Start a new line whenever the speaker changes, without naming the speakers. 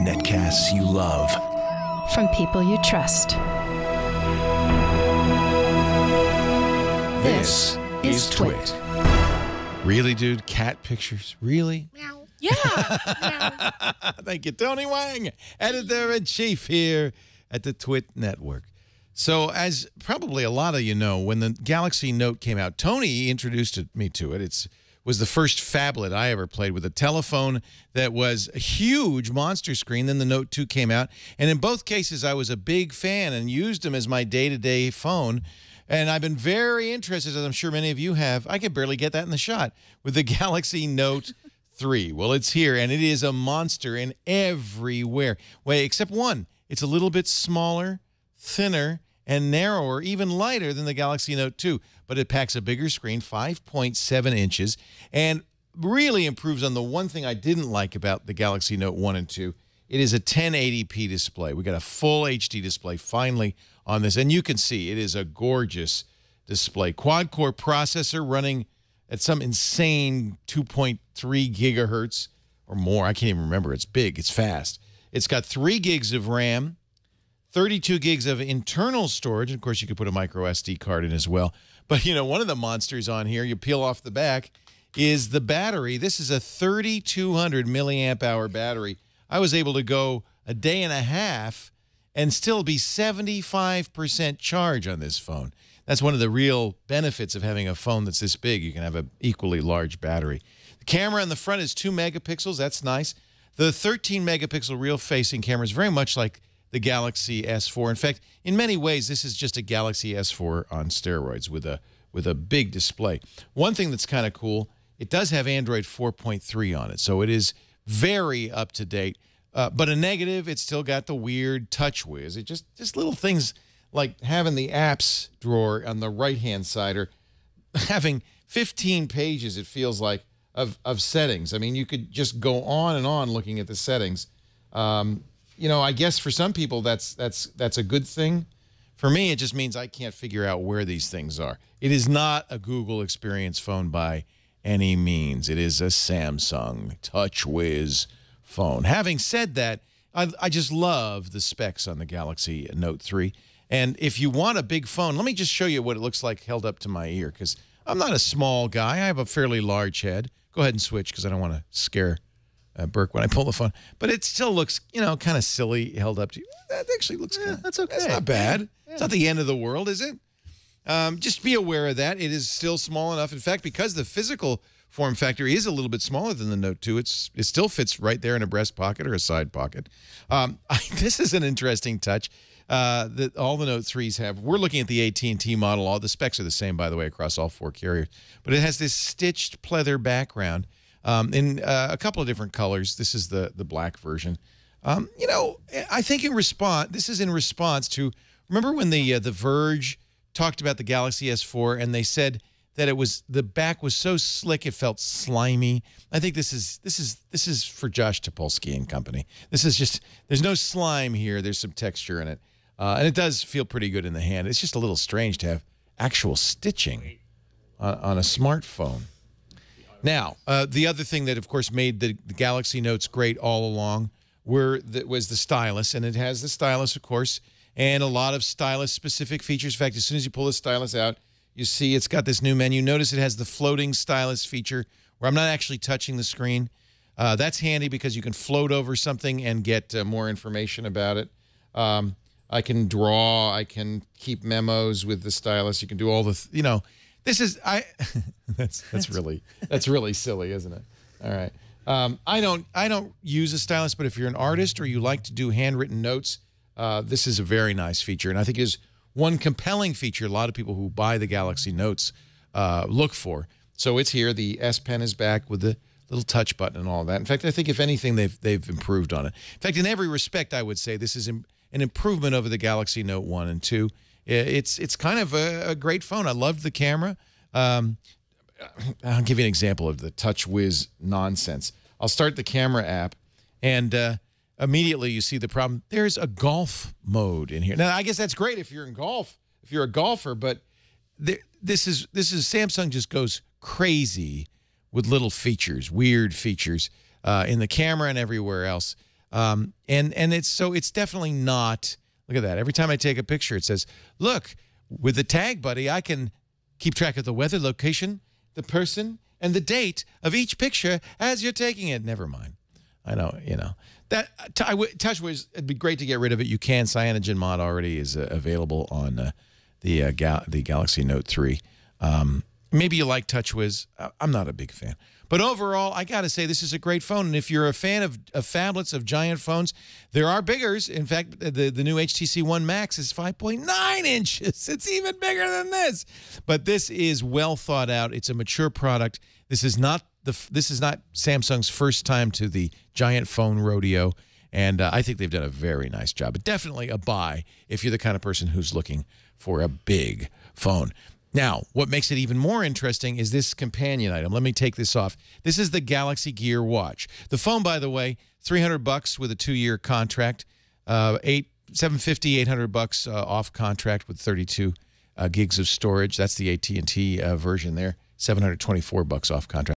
Netcasts you love.
From people you trust.
This is Twit.
Really, dude? Cat pictures? Really?
Meow.
Yeah.
Thank you, Tony Wang, editor-in-chief here at the Twit Network. So, as probably a lot of you know, when the Galaxy Note came out, Tony introduced me to it. It was the first phablet I ever played with, a telephone that was a huge monster screen. Then the Note 2 came out, and in both cases, I was a big fan and used them as my day-to-day phone. And I've been very interested, as I'm sure many of you have. I could barely get that in the shot with the Galaxy Note 3. Well, it's here, and it is a monster in everywhere. Wait, except one. It's a little bit smaller, thinner, and narrower, even lighter than the Galaxy Note 2. But it packs a bigger screen, 5.7 inches, and really improves on the one thing I didn't like about the Galaxy Note 1 and 2. It is a 1080p display. We got a full HD display finally on this, and you can see it is a gorgeous display. Quad-core processor running at some insane 2.3 gigahertz or more. I can't even remember. It's big. It's fast. It's got 3 gigs of RAM, 32 gigs of internal storage. Of course, you could put a micro SD card in as well. But, you know, one of the monsters on here, you peel off the back, is the battery. This is a 3,200 milliamp hour battery. I was able to go a day and a half and still be 75% charge on this phone. That's one of the real benefits of having a phone that's this big. You can have an equally large battery. The camera in the front is 2 megapixels. That's nice. The 13 megapixel real-facing camera is very much like the Galaxy S4. In fact, in many ways, this is just a Galaxy S4 on steroids with a big display. One thing that's kind of cool, it does have Android 4.3 on it, so it is very up-to-date. But a negative, it's still got the weird TouchWiz. It just little things like having the apps drawer on the right-hand side or having 15 pages, it feels like, of settings. I mean, you could just go on and on looking at the settings. You know, I guess for some people that's a good thing. For me, it just means I can't figure out where these things are. It is not a Google Experience phone by any means. It is a Samsung TouchWiz phone. Having said that, I just love the specs on the Galaxy Note 3. And if you want a big phone, let me just show you what it looks like held up to my ear, because I'm not a small guy. I have a fairly large head. Go ahead and switch, because I don't want to scare Burke when I pull the phone. But it still looks, you know, kind of silly held up to you. That actually looks good.
That's okay.
That's not bad.
Yeah.
It's not the end of the world, is it? Just be aware of that. It is still small enough. In fact, because the physical form factor is a little bit smaller than the Note 2, it still fits right there in a breast pocket or a side pocket. This is an interesting touch that all the Note 3s have. We're looking at the AT&T model. All the specs are the same, by the way, across all 4 carriers. But it has this stitched pleather background in a couple of different colors. This is the black version. You know, I think this is in response to, remember when the Verge talked about the Galaxy S4 and they said that the back was so slick it felt slimy. I think this is for Josh Topolsky and company. This is just, there's no slime here. There's some texture in it. And it does feel pretty good in the hand. It's just a little strange to have actual stitching on a smartphone. Now, the other thing that, of course, made the Galaxy Notes great all along was the stylus. And it has the stylus, of course, and a lot of stylus-specific features. In fact, as soon as you pull the stylus out, you see it's got this new menu. Notice it has the floating stylus feature where I'm not actually touching the screen. That's handy because you can float over something and get more information about it. I can draw. I can keep memos with the stylus. You can do all the, you know, this is, that's really silly, isn't it? All right. I don't use a stylus, but if you're an artist or you like to do handwritten notes, this is a very nice feature. And I think is one compelling feature a lot of people who buy the Galaxy Notes look for. So it's here. The S Pen is back with the little touch button and all that. In fact, I think if anything, they've improved on it. In fact, in every respect, I would say this is an improvement over the Galaxy Note 1 and 2. It's kind of a great phone. I loved the camera. I'll give you an example of the TouchWiz nonsense. I'll start the camera app, and immediately you see the problem. There's a golf mode in here. Now, I guess that's great if you're in golf, if you're a golfer, but this is Samsung just goes crazy with little features, weird features. in the camera and everywhere else. And it's definitely not. Look at that. Every time I take a picture, it says, "Look, with the tag buddy, I can keep track of the weather, location, the person, and the date of each picture as you're taking it." Never mind. I know, that TouchWiz. It'd be great to get rid of it. You can. CyanogenMod already is available on the Galaxy Note 3. Maybe you like TouchWiz. I'm not a big fan. But overall, I got to say, this is a great phone. And if you're a fan of phablets, of giant phones, there are biggers. In fact, the new HTC One Max is 5.9 inches. It's even bigger than this. But this is well thought out. It's a mature product. This is not Samsung's first time to the giant phone rodeo. And I think they've done a very nice job. But definitely a buy if you're the kind of person who's looking for a big phone. Now, what makes it even more interesting is this companion item. Let me take this off. This is the Galaxy Gear Watch. The phone, by the way, $300 with a 2-year contract, $750, $800 off contract with 32 gigs of storage. That's the AT&T version there. $724 off contract.